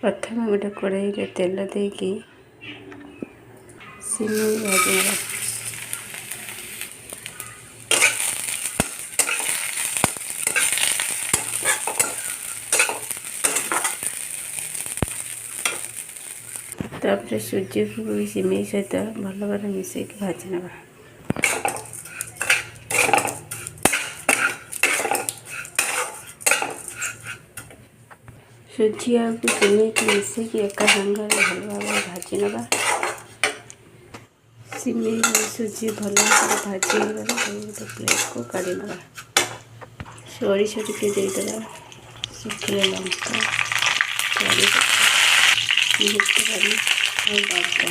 प्रथम गोटे कड़ाई रे तेल देकी सिमेई भाजवा। तापर सूजी को भी सिमेई सहित भल भाव मिसेक भाजी नवा। सूजी आग सिमेई को मिसेक एका संगे भल भाव भाजी नवा। सिमेई सूजी भल भाव भाजी गोटे प्लेट को काढ़ी नवा। सोरिष टिके देदेवा। शुखिला लंका कड़ी गुजराती और बादाम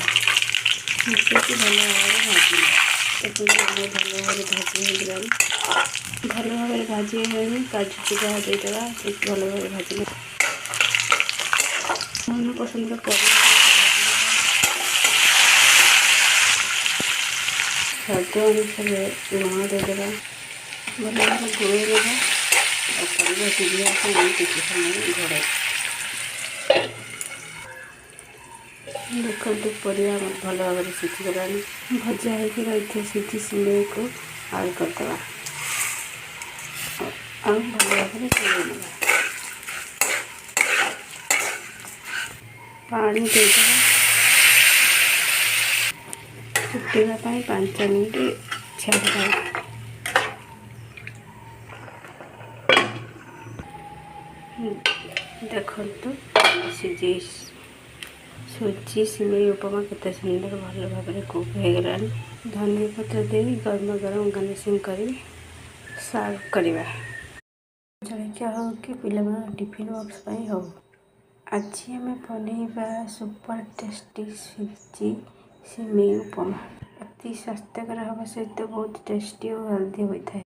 मिसेक भल भाव भाजी भल भाव भाजी भल भाव भाजी काजू चूड़ा देदेवा। भल भाव भाजी मन पसंद स्वाद अनुसार लुण देदेवा। भल भाव गोल देवा और परिवा सिझा किसी समय घोड़े देखते परिवा भल भाव सिझीगला। भजा हो सीधी सिमेई को आड़ करदे भल भाव सिझे पानी देदेवा। फुटापी 5 मिनट छाड़ा। देखो सीझे सूजी सिमेई उपमा केते सुंदर भल भाव कुक हो गला। धनिया पत्र दे गरम गरम गार्निशिंग कर सर्व करवा। जलखिया हो कि पिला टिफिन बॉक्स हो। आज आम बनइबा सुपर टेस्टी सूजी सिमेई उपमा। अति स्वास्थ्यकर हवा सहित बहुत टेस्टी और हेल्दी होता है।